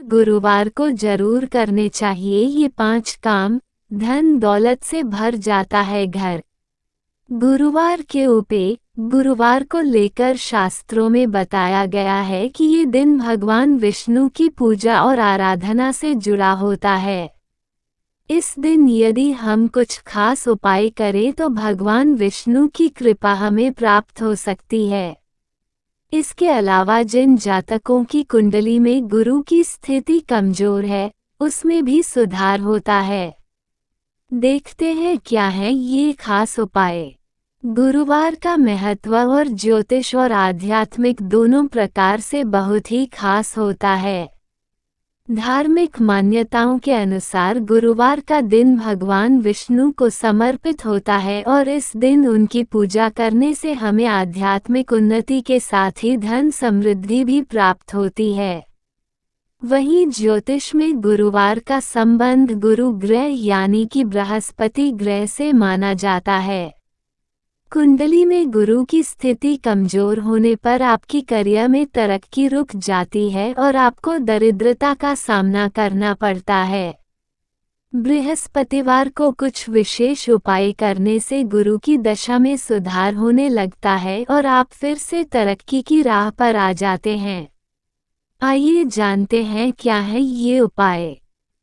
गुरुवार को जरूर करने चाहिए ये 5 काम। धन दौलत से भर जाता है घर। गुरुवार के उपाय। गुरुवार को लेकर शास्त्रों में बताया गया है कि ये दिन भगवान विष्णु की पूजा और आराधना से जुड़ा होता है। इस दिन यदि हम कुछ खास उपाय करें तो भगवान विष्णु की कृपा हमें प्राप्त हो सकती है। इसके अलावा जिन जातकों की कुंडली में गुरु की स्थिति कमजोर है, उसमें भी सुधार होता है। देखते हैं क्या है ये खास उपाय। गुरुवार का महत्व और ज्योतिष और आध्यात्मिक दोनों प्रकार से बहुत ही खास होता है। धार्मिक मान्यताओं के अनुसार गुरुवार का दिन भगवान विष्णु को समर्पित होता है और इस दिन उनकी पूजा करने से हमें आध्यात्मिक उन्नति के साथ ही धन समृद्धि भी प्राप्त होती है। वहीं ज्योतिष में गुरुवार का संबंध गुरु ग्रह यानी कि बृहस्पति ग्रह से माना जाता है। कुंडली में गुरु की स्थिति कमजोर होने पर आपकी करियर में तरक्की रुक जाती है और आपको दरिद्रता का सामना करना पड़ता है। बृहस्पतिवार को कुछ विशेष उपाय करने से गुरु की दशा में सुधार होने लगता है और आप फिर से तरक्की की राह पर आ जाते हैं। आइए जानते हैं क्या है ये उपाय।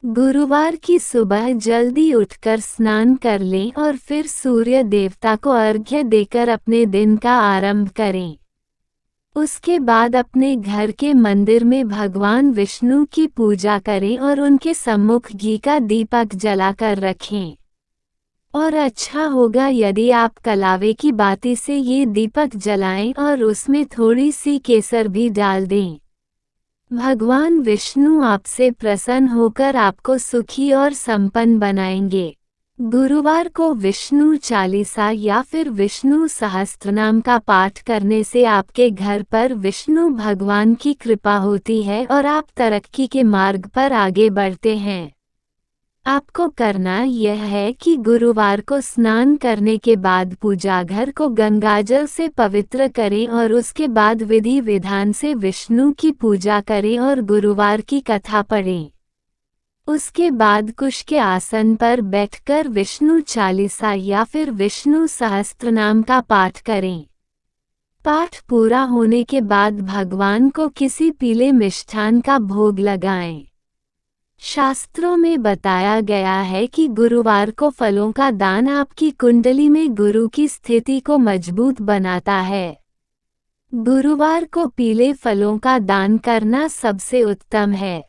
गुरुवार की सुबह जल्दी उठकर स्नान कर लें और फिर सूर्य देवता को अर्घ्य देकर अपने दिन का आरंभ करें। उसके बाद अपने घर के मंदिर में भगवान विष्णु की पूजा करें और उनके सम्मुख घी का दीपक जलाकर रखें। और अच्छा होगा यदि आप कलावे की बाती से ये दीपक जलाएं और उसमें थोड़ी सी केसर भी डाल दें। भगवान विष्णु आपसे प्रसन्न होकर आपको सुखी और संपन्न बनाएंगे। गुरुवार को विष्णु चालीसा या फिर विष्णु सहस्त्रनाम का पाठ करने से आपके घर पर विष्णु भगवान की कृपा होती है और आप तरक्की के मार्ग पर आगे बढ़ते हैं। आपको करना यह है कि गुरुवार को स्नान करने के बाद पूजा घर को गंगाजल से पवित्र करें और उसके बाद विधि विधान से विष्णु की पूजा करें और गुरुवार की कथा पढ़ें। उसके बाद कुश के आसन पर बैठकर विष्णु चालीसा या फिर विष्णु सहस्त्रनाम का पाठ करें। पाठ पूरा होने के बाद भगवान को किसी पीले मिष्ठान का भोग लगाएं। शास्त्रों में बताया गया है कि गुरुवार को फलों का दान आपकी कुंडली में गुरु की स्थिति को मजबूत बनाता है। गुरुवार को पीले फलों का दान करना सबसे उत्तम है।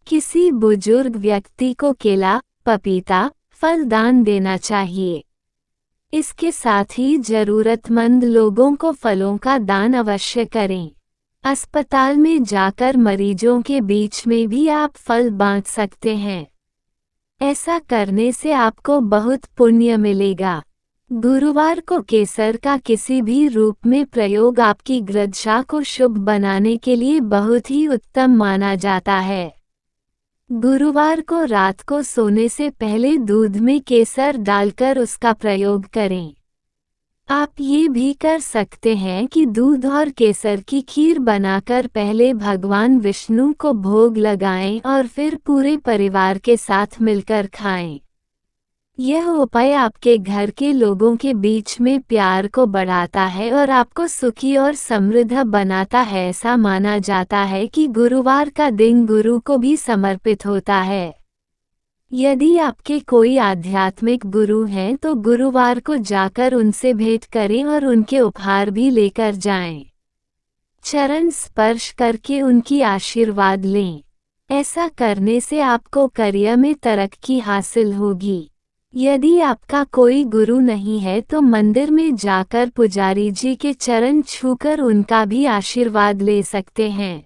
किसी बुजुर्ग व्यक्ति को केला, पपीता, फल दान देना चाहिए। इसके साथ ही जरूरतमंद लोगों को फलों का दान अवश्य करें। अस्पताल में जाकर मरीजों के बीच में भी आप फल बांट सकते हैं। ऐसा करने से आपको बहुत पुण्य मिलेगा। गुरुवार को केसर का किसी भी रूप में प्रयोग आपकी ग्रदशा को शुभ बनाने के लिए बहुत ही उत्तम माना जाता है। गुरुवार को रात को सोने से पहले दूध में केसर डालकर उसका प्रयोग करें। आप ये भी कर सकते हैं कि दूध और केसर की खीर बनाकर पहले भगवान विष्णु को भोग लगाएं और फिर पूरे परिवार के साथ मिलकर खाएं। यह उपाय आपके घर के लोगों के बीच में प्यार को बढ़ाता है और आपको सुखी और समृद्ध बनाता है। ऐसा माना जाता है कि गुरुवार का दिन गुरु को भी समर्पित होता है। यदि आपके कोई आध्यात्मिक गुरु हैं तो गुरुवार को जाकर उनसे भेंट करें और उनके उपहार भी लेकर जाएं। चरण स्पर्श करके उनकी आशीर्वाद लें। ऐसा करने से आपको करियर में तरक्की हासिल होगी। यदि आपका कोई गुरु नहीं है तो मंदिर में जाकर पुजारी जी के चरण छूकर उनका भी आशीर्वाद ले सकते हैं।